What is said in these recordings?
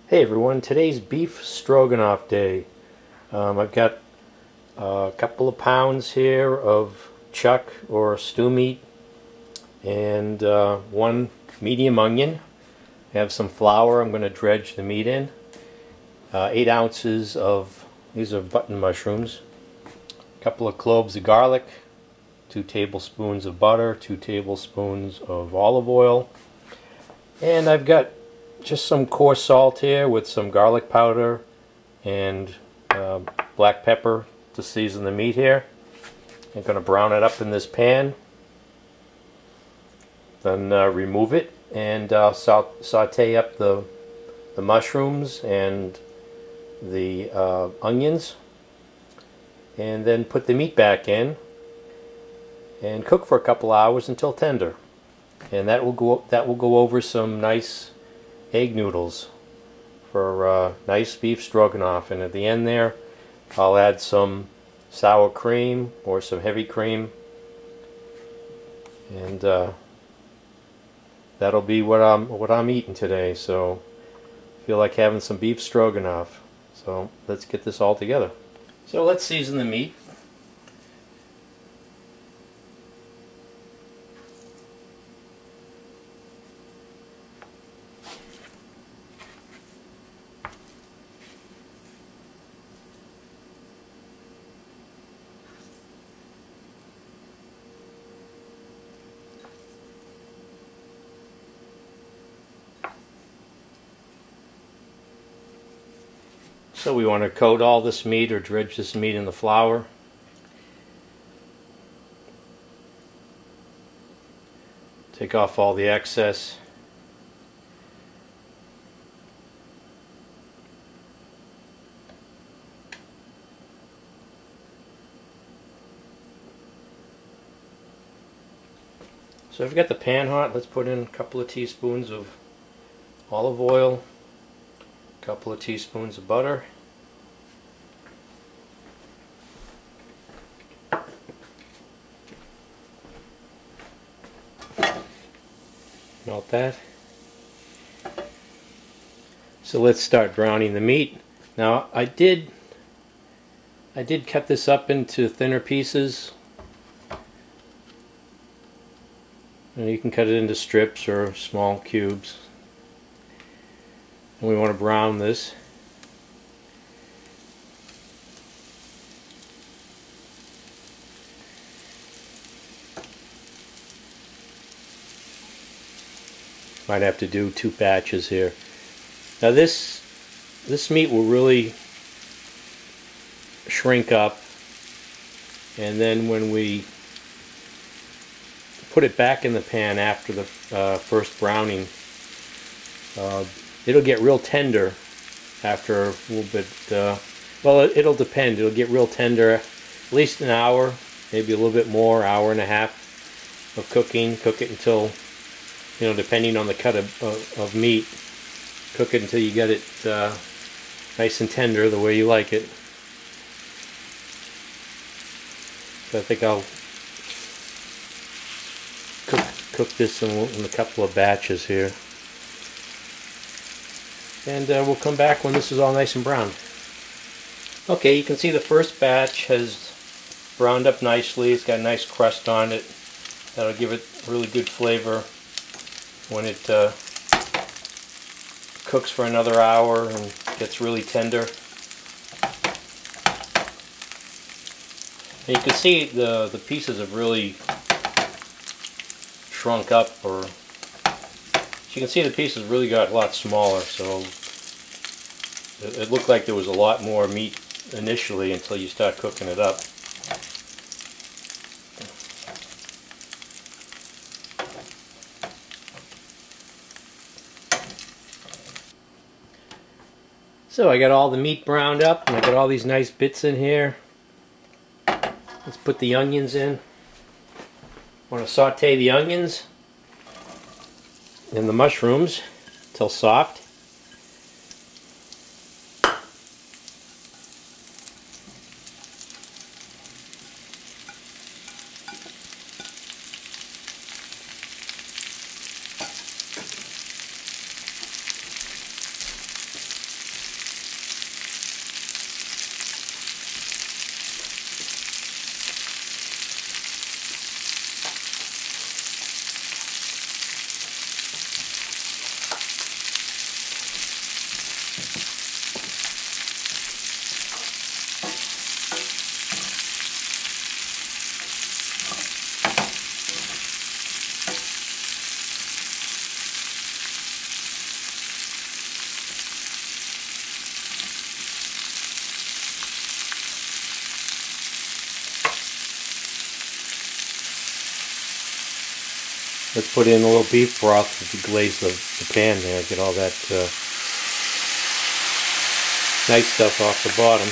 Hey everyone, today's Beef Stroganoff day. I've got a couple of pounds here of chuck or stew meat and one medium onion. I have some flour I'm going to dredge the meat in. 8 ounces of, these are button mushrooms. A couple of cloves of garlic. 2 tablespoons of butter. 2 tablespoons of olive oil. And I've got just some coarse salt here with some garlic powder and black pepper to season the meat here. I'm going to brown it up in this pan, then remove it and saute up the mushrooms and the onions, and then put the meat back in and cook for a couple hours until tender. And that will go over some nice egg noodles for nice beef stroganoff. And at the end there, I'll add some sour cream or some heavy cream, and that'll be what I'm eating today. So I feel like having some beef stroganoff. So let's get this all together. So let's season the meat. So we want to coat all this meat or dredge this meat in the flour. Take off all the excess. So if we've got the pan hot, let's put in a couple of teaspoons of olive oil, a couple of teaspoons of butter. Melt that. So let's start browning the meat. Now I did cut this up into thinner pieces. And you can cut it into strips or small cubes. And we want to brown this. Might have to do 2 batches here. Now this meat will really shrink up, and then when we put it back in the pan after the first browning, it'll get real tender after a little bit. Well, it'll depend. It'll get real tender at least an hour, maybe a little bit more, hour and a half of cooking. Cook it until, you know, depending on the cut of meat, cook it until you get it nice and tender the way you like it. So I think I'll cook this in a couple of batches here. And we'll come back when this is all nice and brown. Okay, you can see the first batch has browned up nicely. It's got a nice crust on it. That'll give it really good flavor when it cooks for another hour and gets really tender. And you can see the pieces have really shrunk up, or you can see the pieces really got a lot smaller, so it looked like there was a lot more meat initially until you start cooking it up. So I got all the meat browned up, and I got all these nice bits in here. Let's put the onions in. I want to saute the onions and the mushrooms till soft. Let's put in a little beef broth to glaze the pan there, get all that nice stuff off the bottom.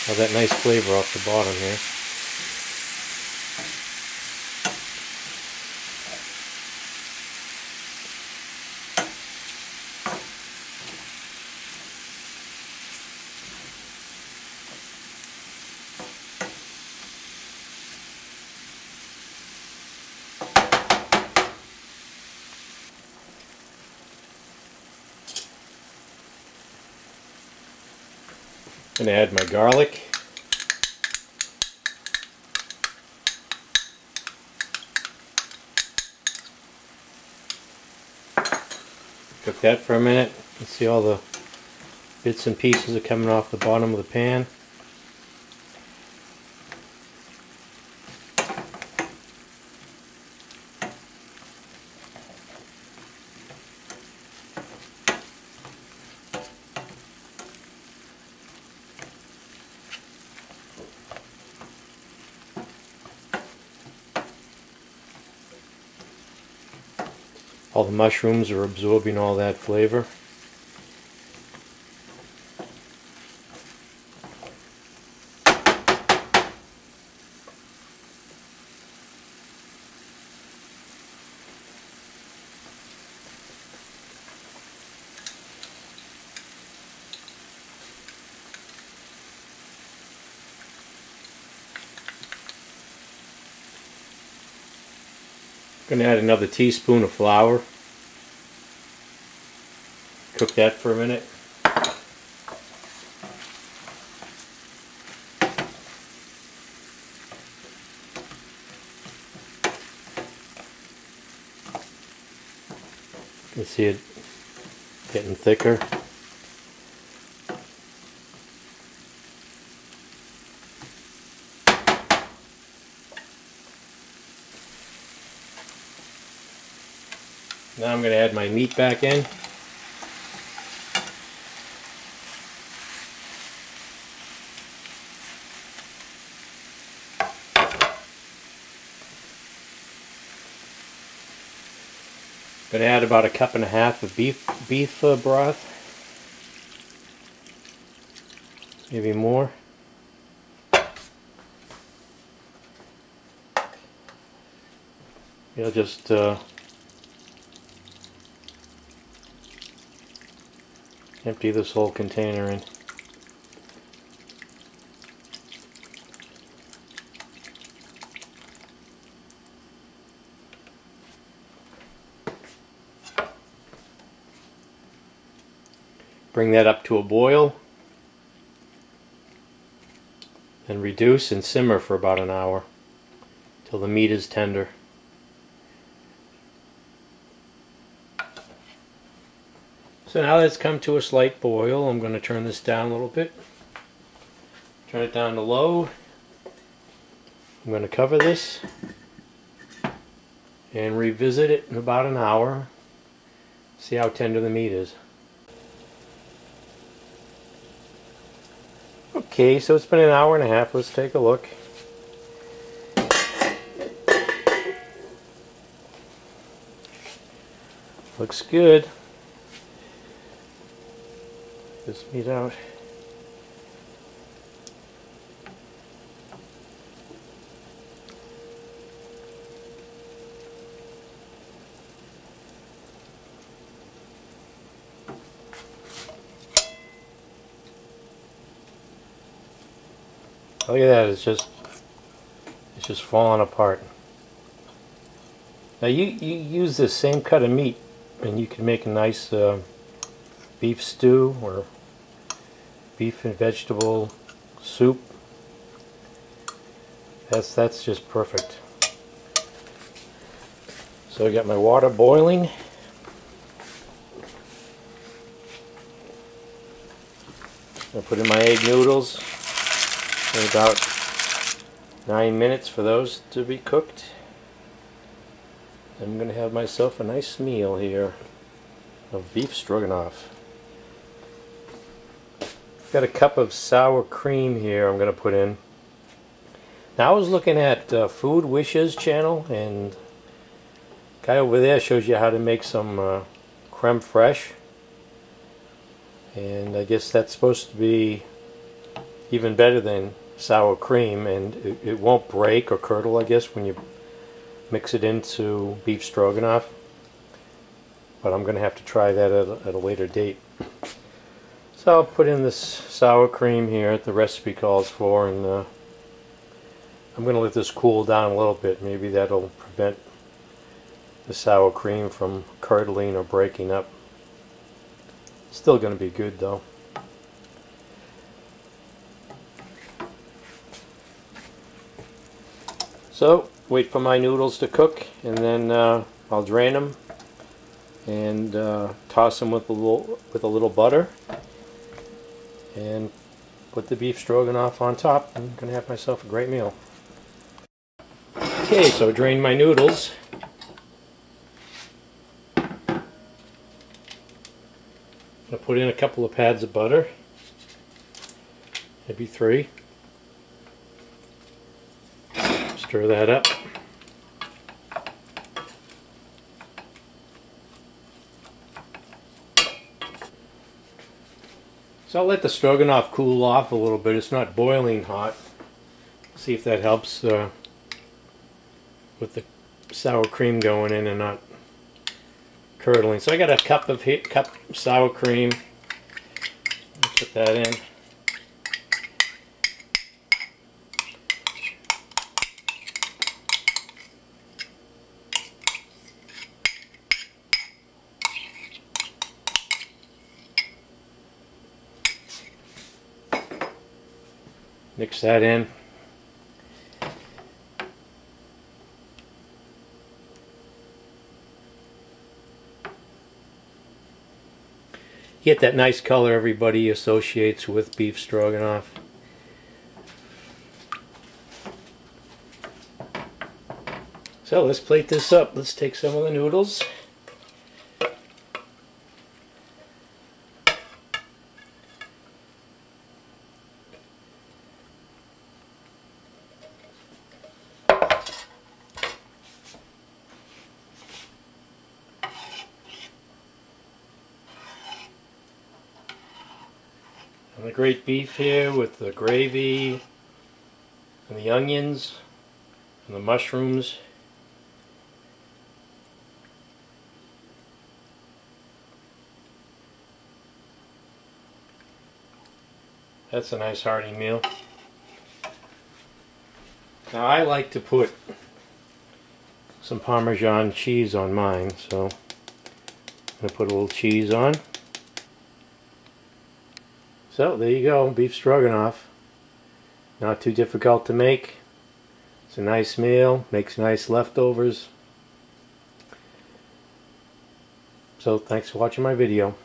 All that nice flavor off the bottom here. I'm going to add my garlic. Cook that for a minute. You see all the bits and pieces are coming off the bottom of the pan. All the mushrooms are absorbing all that flavor. I'm going to add another teaspoon of flour. Cook that for a minute. You can see it getting thicker. Now I'm going to add my meat back in. Going to add about 1.5 cups of beef broth, maybe more. You'll just empty this whole container in. Bring that up to a boil, then reduce and simmer for about an hour till the meat is tender. So now that it's come to a slight boil, I'm going to turn this down a little bit. Turn it down to low. I'm going to cover this and revisit it in about an hour. See how tender the meat is. Okay, so it's been 1.5 hours. Let's take a look. Looks good. This meat out. Look at that, it's just falling apart. Now you use this same cut of meat and you can make a nice beef stew or beef and vegetable soup. That's just perfect. So I got my water boiling. I'll put in my egg noodles. About 9 minutes for those to be cooked. I'm going to have myself a nice meal here of beef stroganoff. Got a cup of sour cream here I'm going to put in. Now I was looking at Food Wishes channel, and guy over there shows you how to make some creme fraiche, and I guess that's supposed to be even better than sour cream, and it won't break or curdle, I guess, when you mix it into beef stroganoff. But I'm going to have to try that at a later date. So I'll put in this sour cream here the recipe calls for, and I'm going to let this cool down a little bit. Maybe that'll prevent the sour cream from curdling or breaking up. Still going to be good though. So wait for my noodles to cook, and then I'll drain them and toss them with a little butter, and put the beef stroganoff on top. I'm going to have myself a great meal. Okay, so drain my noodles. I'm going to put in a couple of pads of butter, maybe 3. Stir that up. So I'll let the stroganoff cool off a little bit. It's not boiling hot. See if that helps with the sour cream going in and not curdling. So I got a cup of sour cream. I'll put that in. Mix that in. Get that nice color everybody associates with beef stroganoff. So let's plate this up. Let's take some of the noodles. And the great beef here with the gravy and the onions and the mushrooms. That's a nice hearty meal. Now I like to put some Parmesan cheese on mine, so I'm going to put a little cheese on. So there you go, beef stroganoff. Not too difficult to make. It's a nice meal, makes nice leftovers. So thanks for watching my video.